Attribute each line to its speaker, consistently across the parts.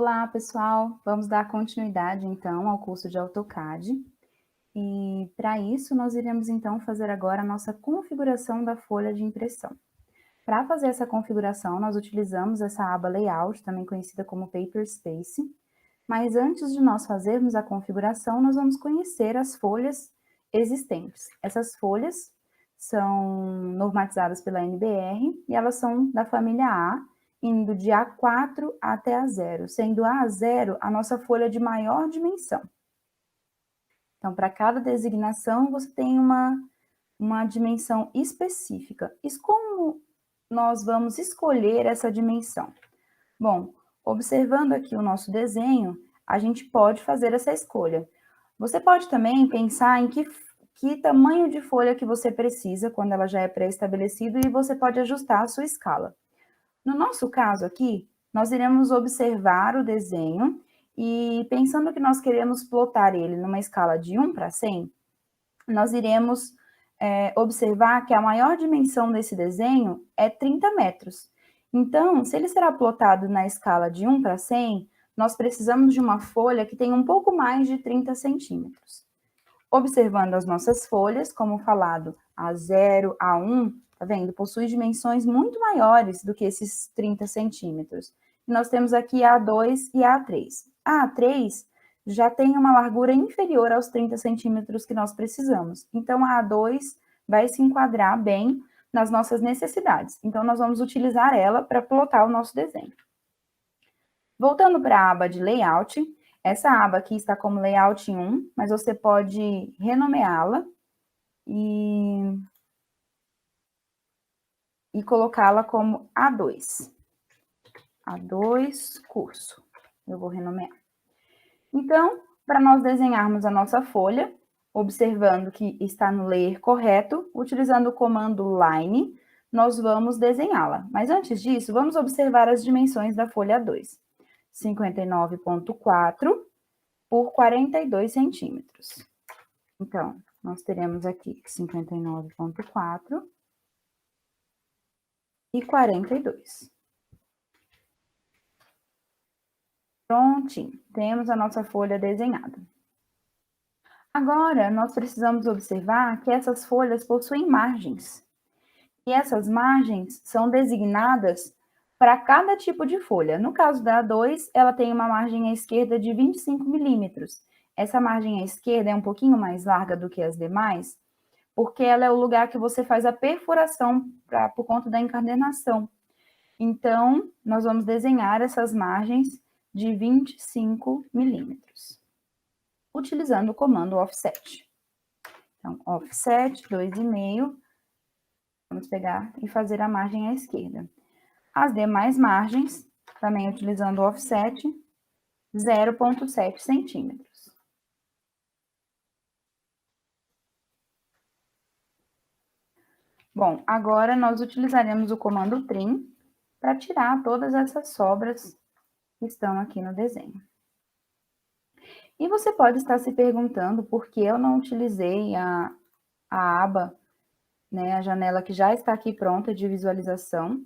Speaker 1: Olá, pessoal! Vamos dar continuidade, então, ao curso de AutoCAD. E, para isso, nós iremos, então, fazer agora a nossa configuração da folha de impressão. Para fazer essa configuração, nós utilizamos essa aba Layout, também conhecida como Paper Space. Mas antes de nós fazermos a configuração, nós vamos conhecer as folhas existentes. Essas folhas são normatizadas pela NBR e elas são da família A, indo de A4 até A0, sendo a A0 a nossa folha de maior dimensão. Então, para cada designação, você tem uma dimensão específica. E como nós vamos escolher essa dimensão? Bom, observando aqui o nosso desenho, a gente pode fazer essa escolha. Você pode também pensar em que tamanho de folha que você precisa, quando ela já é pré-estabelecido, e você pode ajustar a sua escala. No nosso caso aqui, nós iremos observar o desenho e pensando que nós queremos plotar ele numa escala de 1 para 100, nós iremos observar que a maior dimensão desse desenho é 30 metros. Então, se ele será plotado na escala de 1 para 100, nós precisamos de uma folha que tenha um pouco mais de 30 centímetros. Observando as nossas folhas, como falado, A0, A1, tá vendo? Possui dimensões muito maiores do que esses 30 centímetros. E nós temos aqui A2 e A3. A A3 já tem uma largura inferior aos 30 centímetros que nós precisamos. Então, a A2 vai se enquadrar bem nas nossas necessidades. Então, nós vamos utilizar ela para plotar o nosso desenho. Voltando para a aba de Layout, essa aba aqui está como Layout 1, mas você pode renomeá-la e colocá-la como A2. A2 curso. Eu vou renomear. Então, para nós desenharmos a nossa folha, observando que está no layer correto, utilizando o comando Line, nós vamos desenhá-la. Mas antes disso, vamos observar as dimensões da folha 2. 59,4 por 42 centímetros. Então, nós teremos aqui 59,4 e 42. Prontinho, temos a nossa folha desenhada. Agora, nós precisamos observar que essas folhas possuem margens. E essas margens são designadas para cada tipo de folha. No caso da A2, ela tem uma margem à esquerda de 25 milímetros. Essa margem à esquerda é um pouquinho mais larga do que as demais, porque ela é o lugar que você faz a perfuração por conta da encadernação. Então, nós vamos desenhar essas margens de 25 milímetros, utilizando o comando Offset. Então, Offset 2,5, vamos pegar e fazer a margem à esquerda. As demais margens, também utilizando o Offset, 0,7 centímetros. Bom, agora nós utilizaremos o comando Trim para tirar todas essas sobras que estão aqui no desenho. E você pode estar se perguntando por que eu não utilizei a aba, né, a janela que já está aqui pronta de visualização,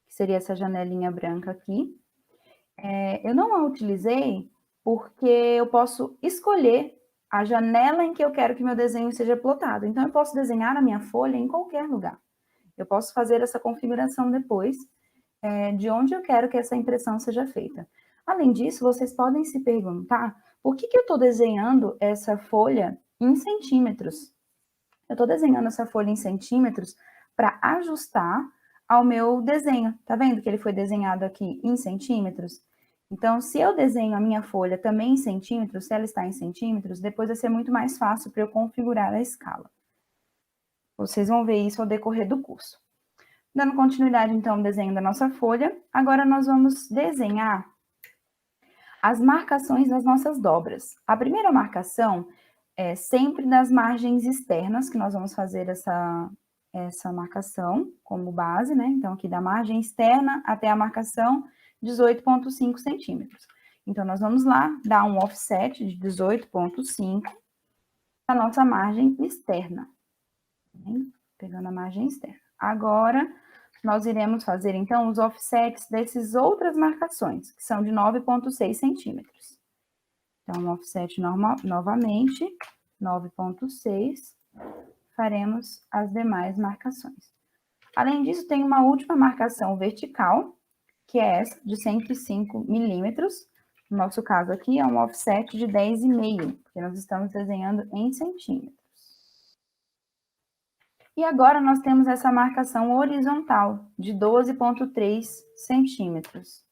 Speaker 1: que seria essa janelinha branca aqui. Eu não a utilizei porque eu posso escolher a janela em que eu quero que meu desenho seja plotado. Então, eu posso desenhar a minha folha em qualquer lugar. Eu posso fazer essa configuração depois, de onde eu quero que essa impressão seja feita. Além disso, vocês podem se perguntar por que eu estou desenhando essa folha em centímetros. Eu estou desenhando essa folha em centímetros para ajustar ao meu desenho. Tá vendo que ele foi desenhado aqui em centímetros? Então, se eu desenho a minha folha também em centímetros, se ela está em centímetros, depois vai ser muito mais fácil para eu configurar a escala. Vocês vão ver isso ao decorrer do curso. Dando continuidade, então, ao desenho da nossa folha, agora nós vamos desenhar as marcações das nossas dobras. A primeira marcação é sempre das margens externas, que nós vamos fazer essa marcação como base, né? Então, aqui da margem externa até a marcação 18,5 centímetros. Então, nós vamos lá dar um offset de 18,5 na nossa margem externa. Pegando a margem externa. Agora, nós iremos fazer, então, os offsets dessas outras marcações, que são de 9,6 centímetros. Então, offset novamente, 9,6, faremos as demais marcações. Além disso, tem uma última marcação vertical, que é essa, de 105 milímetros. No nosso caso aqui, é um offset de 10,5, porque nós estamos desenhando em centímetros. E agora, nós temos essa marcação horizontal, de 12,3 centímetros.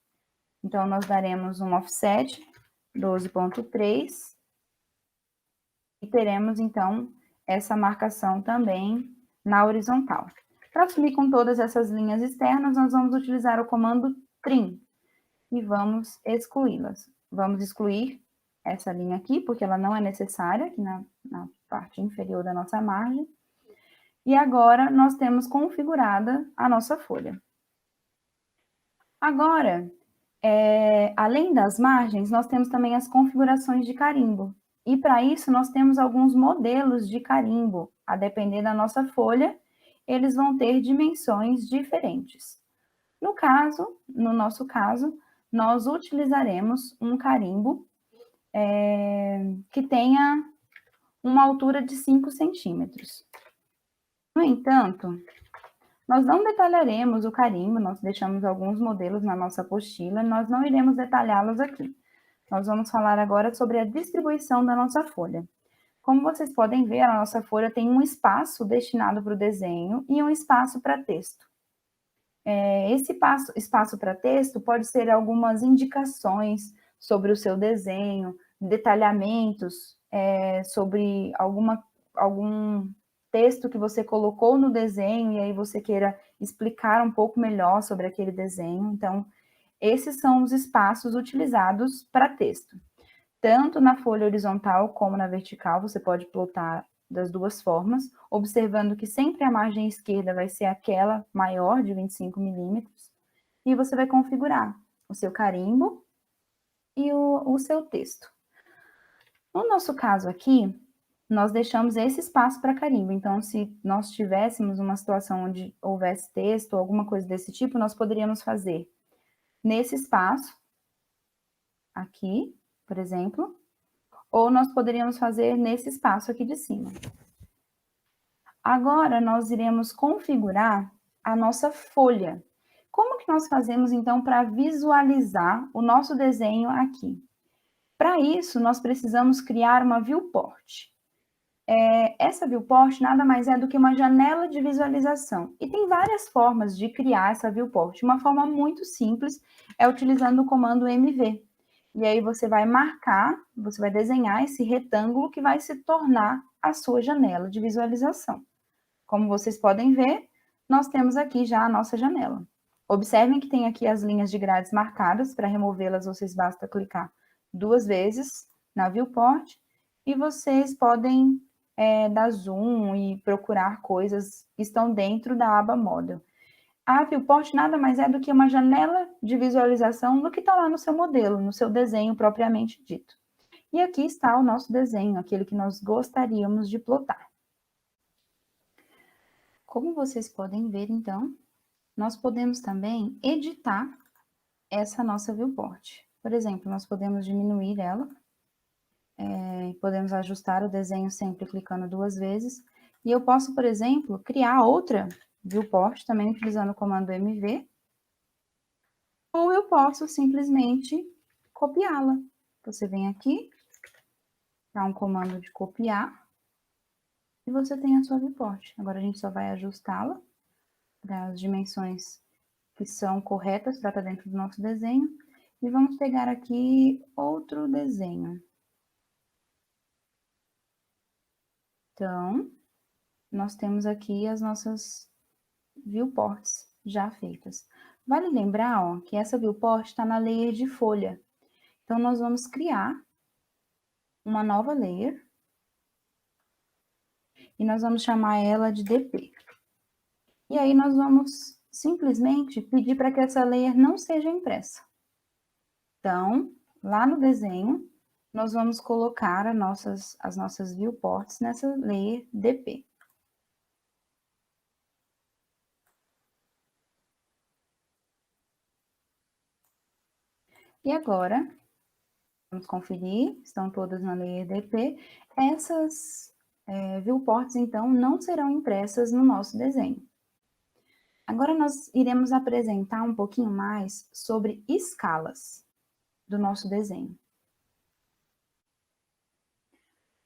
Speaker 1: Então, nós daremos um offset, 12,3, e teremos, então, essa marcação também na horizontal. Para assumir com todas essas linhas externas, nós vamos utilizar o comando trim e vamos excluí-las. Vamos excluir essa linha aqui, porque ela não é necessária, aqui na parte inferior da nossa margem. E agora, nós temos configurada a nossa folha. Agora, além das margens, nós temos também as configurações de carimbo. E para isso, nós temos alguns modelos de carimbo. A depender da nossa folha, eles vão ter dimensões diferentes. No nosso caso, nós utilizaremos um carimbo que tenha uma altura de 5 centímetros. No entanto, nós não detalharemos o carimbo, nós deixamos alguns modelos na nossa apostila, nós não iremos detalhá-los aqui. Nós vamos falar agora sobre a distribuição da nossa folha. Como vocês podem ver, a nossa folha tem um espaço destinado para o desenho e um espaço para texto. Esse espaço para texto pode ser algumas indicações sobre o seu desenho, detalhamentos sobre algum texto que você colocou no desenho e aí você queira explicar um pouco melhor sobre aquele desenho. Então, esses são os espaços utilizados para texto. Tanto na folha horizontal como na vertical, você pode plotar das duas formas, observando que sempre a margem esquerda vai ser aquela maior, de 25 milímetros, e você vai configurar o seu carimbo e o seu texto. No nosso caso aqui, nós deixamos esse espaço para carimbo, então se nós tivéssemos uma situação onde houvesse texto ou alguma coisa desse tipo, nós poderíamos fazer nesse espaço, aqui, por exemplo, ou nós poderíamos fazer nesse espaço aqui de cima. Agora, nós iremos configurar a nossa folha. Como que nós fazemos, então, para visualizar o nosso desenho aqui? Para isso, nós precisamos criar uma viewport. Essa viewport nada mais é do que uma janela de visualização. E tem várias formas de criar essa viewport. Uma forma muito simples é utilizando o comando MV. E aí você vai marcar, você vai desenhar esse retângulo que vai se tornar a sua janela de visualização. Como vocês podem ver, nós temos aqui já a nossa janela. Observem que tem aqui as linhas de grades marcadas. Para removê-las, vocês basta clicar 2 vezes na viewport e vocês podem dar zoom e procurar coisas que estão dentro da aba Model. A viewport nada mais é do que uma janela de visualização do que está lá no seu modelo, no seu desenho propriamente dito. E aqui está o nosso desenho, aquele que nós gostaríamos de plotar. Como vocês podem ver, então, nós podemos também editar essa nossa viewport. Por exemplo, nós podemos diminuir ela, podemos ajustar o desenho sempre clicando 2 vezes, e eu posso, por exemplo, criar outra viewport também utilizando o comando MV, ou eu posso simplesmente copiá-la. Você vem aqui, dá um comando de copiar, e você tem a sua viewport. Agora a gente só vai ajustá-la para as dimensões que são corretas para estar dentro do nosso desenho. E vamos pegar aqui outro desenho. Então, nós temos aqui as nossas viewports já feitas. Vale lembrar, ó, que essa viewport está na layer de folha. Então, nós vamos criar uma nova layer e nós vamos chamar ela de DP. E aí, nós vamos simplesmente pedir para que essa layer não seja impressa. Então, lá no desenho, nós vamos colocar as nossas viewports nessa layer DP. E agora, vamos conferir, estão todas na lei EDP. Essas viewports, então, não serão impressas no nosso desenho. Agora nós iremos apresentar um pouquinho mais sobre escalas do nosso desenho.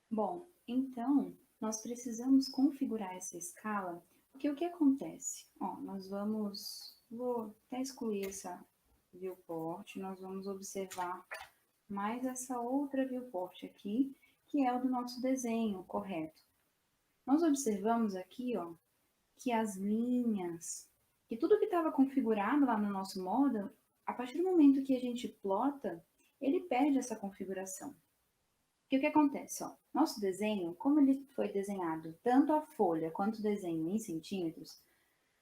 Speaker 1: Bom, então, nós precisamos configurar essa escala, porque o que acontece? Ó, vou até excluir essa viewport, nós vamos observar mais essa outra viewport aqui, que é o do nosso desenho, correto? Nós observamos aqui, ó, que as linhas, que tudo que estava configurado lá no nosso model, a partir do momento que a gente plota, ele perde essa configuração. Porque o que acontece? Ó, nosso desenho, como ele foi desenhado tanto a folha quanto o desenho em centímetros,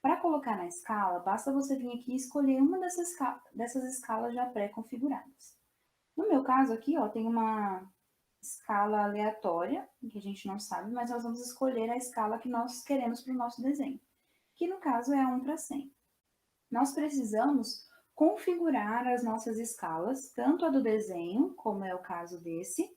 Speaker 1: para colocar na escala, basta você vir aqui e escolher uma dessas escalas já pré-configuradas. No meu caso aqui, ó, tem uma escala aleatória, que a gente não sabe, mas nós vamos escolher a escala que nós queremos para o nosso desenho, que no caso é 1:100. Nós precisamos configurar as nossas escalas, tanto a do desenho, como é o caso desse,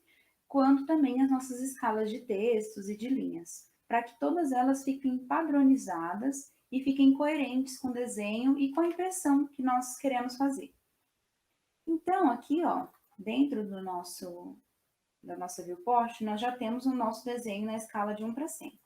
Speaker 1: quanto também as nossas escalas de textos e de linhas, para que todas elas fiquem padronizadas e fiquem coerentes com o desenho e com a impressão que nós queremos fazer. Então, aqui, ó, dentro da nossa viewport, nós já temos o nosso desenho na escala de 1:100.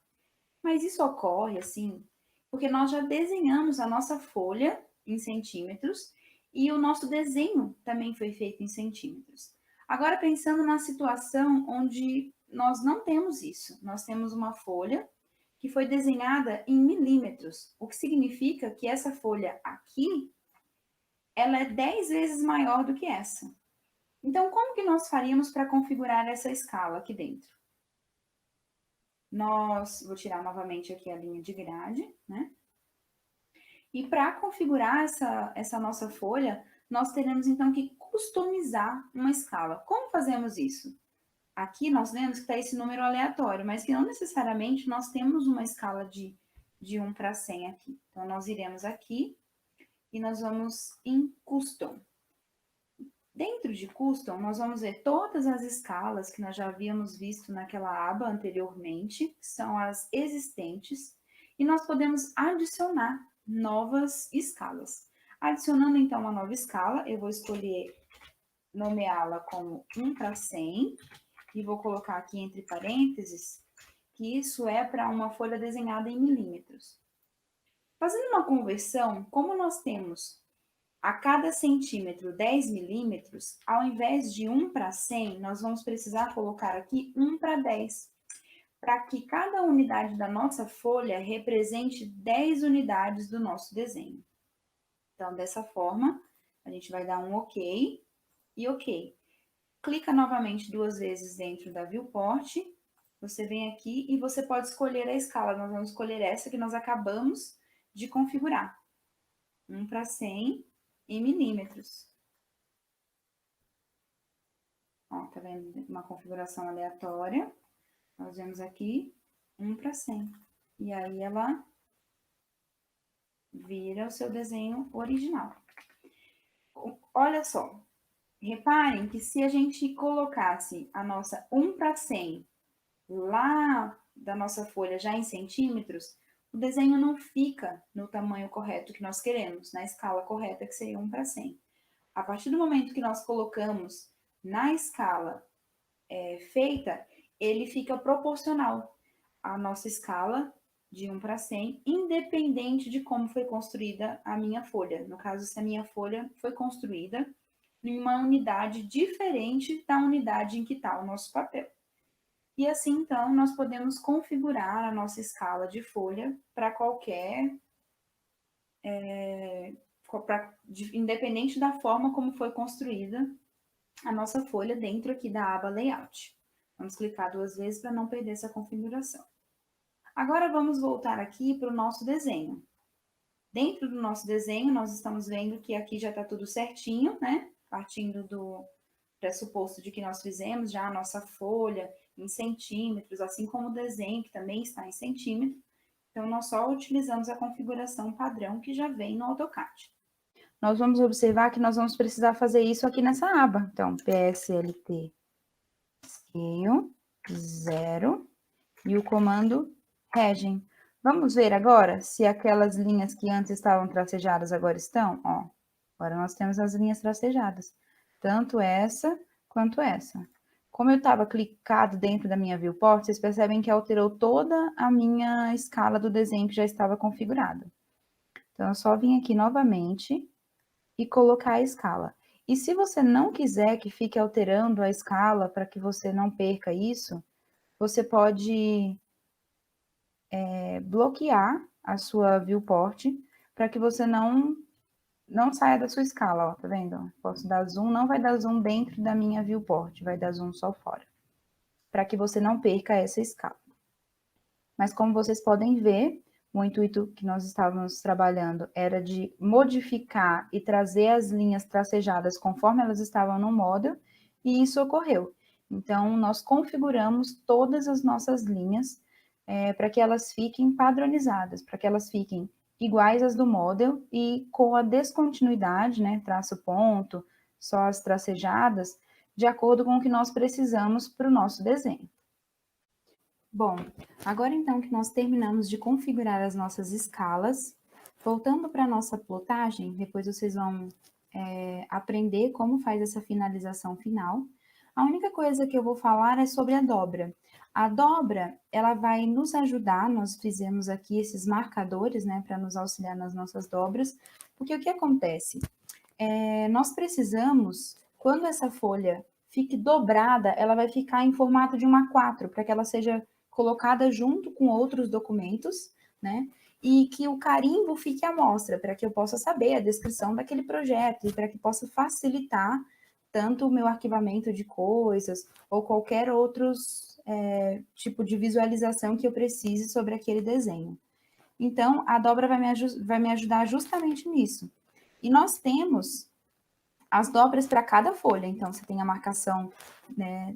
Speaker 1: Mas isso ocorre, assim, porque nós já desenhamos a nossa folha em centímetros e o nosso desenho também foi feito em centímetros. Agora, pensando na situação onde nós não temos isso, nós temos uma folha que foi desenhada em milímetros, o que significa que essa folha aqui, ela é 10 vezes maior do que essa. Então, como que nós faríamos para configurar essa escala aqui dentro? Vou tirar novamente aqui a linha de grade, né? E para configurar essa nossa folha, nós teremos então que customizar uma escala. Como fazemos isso? Aqui nós vemos que está esse número aleatório, mas que não necessariamente nós temos uma escala de 1:100 aqui. Então, nós iremos aqui e nós vamos em Custom. Dentro de Custom, nós vamos ver todas as escalas que nós já havíamos visto naquela aba anteriormente, que são as existentes, e nós podemos adicionar novas escalas. Adicionando, então, uma nova escala, eu vou escolher nomeá-la como 1:100, e vou colocar aqui entre parênteses que isso é para uma folha desenhada em milímetros. Fazendo uma conversão, como nós temos a cada centímetro 10 milímetros, ao invés de 1:100, nós vamos precisar colocar aqui 1:10, para que cada unidade da nossa folha represente 10 unidades do nosso desenho. Então, dessa forma, a gente vai dar um OK e OK. Clica novamente 2 vezes dentro da viewport, você vem aqui e você pode escolher a escala. Nós vamos escolher essa que nós acabamos de configurar. 1:100 em milímetros. Ó, tá vendo? Uma configuração aleatória. Nós vemos aqui 1:100. E aí ela vira o seu desenho original. Olha só, reparem que se a gente colocasse a nossa 1:100 lá da nossa folha já em centímetros, o desenho não fica no tamanho correto que nós queremos, na escala correta, que seria 1:100. A partir do momento que nós colocamos na escala feita, ele fica proporcional à nossa escala de 1:100, independente de como foi construída a minha folha. No caso, se a minha folha foi construída em uma unidade diferente da unidade em que está o nosso papel. E assim, então, nós podemos configurar a nossa escala de folha para qualquer... independente da forma como foi construída a nossa folha dentro aqui da aba Layout. Vamos clicar 2 vezes para não perder essa configuração. Agora, vamos voltar aqui para o nosso desenho. Dentro do nosso desenho, nós estamos vendo que aqui já está tudo certinho, né? Partindo do pressuposto de que nós fizemos já a nossa folha em centímetros, assim como o desenho, que também está em centímetros. Então, nós só utilizamos a configuração padrão que já vem no AutoCAD. nós vamos observar que nós vamos precisar fazer isso aqui nessa aba. Então, PSLT scale 0 e o comando regen. Vamos ver agora se aquelas linhas que antes estavam tracejadas agora estão? Ó, agora nós temos as linhas tracejadas, tanto essa quanto essa. Como eu estava clicado dentro da minha viewport, vocês percebem que alterou toda a minha escala do desenho que já estava configurada. Então, eu só vim aqui novamente e colocar a escala. E se você não quiser que fique alterando a escala para que você não perca isso, você pode bloquear a sua viewport para que você não saia da sua escala, ó, tá vendo? Posso dar zoom, não vai dar zoom dentro da minha viewport, vai dar zoom só fora, para que você não perca essa escala. Mas como vocês podem ver, o intuito que nós estávamos trabalhando era de modificar e trazer as linhas tracejadas conforme elas estavam no model, e isso ocorreu. Então, nós configuramos todas as nossas linhas para que elas fiquem padronizadas, para que elas fiquem iguais às do model e com a descontinuidade, né, traço ponto, só as tracejadas, de acordo com o que nós precisamos para o nosso desenho. Bom, agora então que nós terminamos de configurar as nossas escalas, voltando para a nossa plotagem, depois vocês vão aprender como faz essa finalização final. A única coisa que eu vou falar é sobre a dobra. A dobra, ela vai nos ajudar, nós fizemos aqui esses marcadores, né, para nos auxiliar nas nossas dobras, porque o que acontece? Nós precisamos, quando essa folha fique dobrada, ela vai ficar em formato de uma A4, para que ela seja colocada junto com outros documentos, né? E que o carimbo fique à mostra, para que eu possa saber a descrição daquele projeto e para que possa facilitar tanto o meu arquivamento de coisas ou qualquer outro tipo de visualização que eu precise sobre aquele desenho. Então, a dobra vai me ajudar justamente nisso. E nós temos as dobras para cada folha. Então, você tem a marcação, né,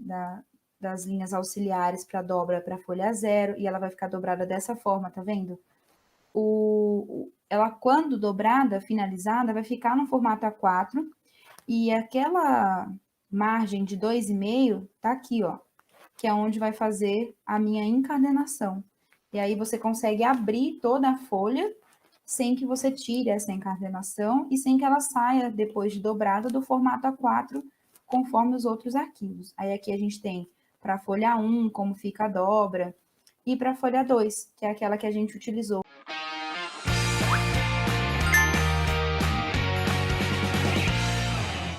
Speaker 1: das linhas auxiliares para dobra para a folha 0, e ela vai ficar dobrada dessa forma, tá vendo? Ela, quando dobrada, finalizada, vai ficar no formato A4, e aquela margem de 2,5 tá aqui, ó, que é onde vai fazer a minha encadernação. E aí você consegue abrir toda a folha sem que você tire essa encadernação e sem que ela saia, depois de dobrada, do formato A4, conforme os outros arquivos. Aí aqui a gente tem para a folha 1, como fica a dobra, e para a folha 2, que é aquela que a gente utilizou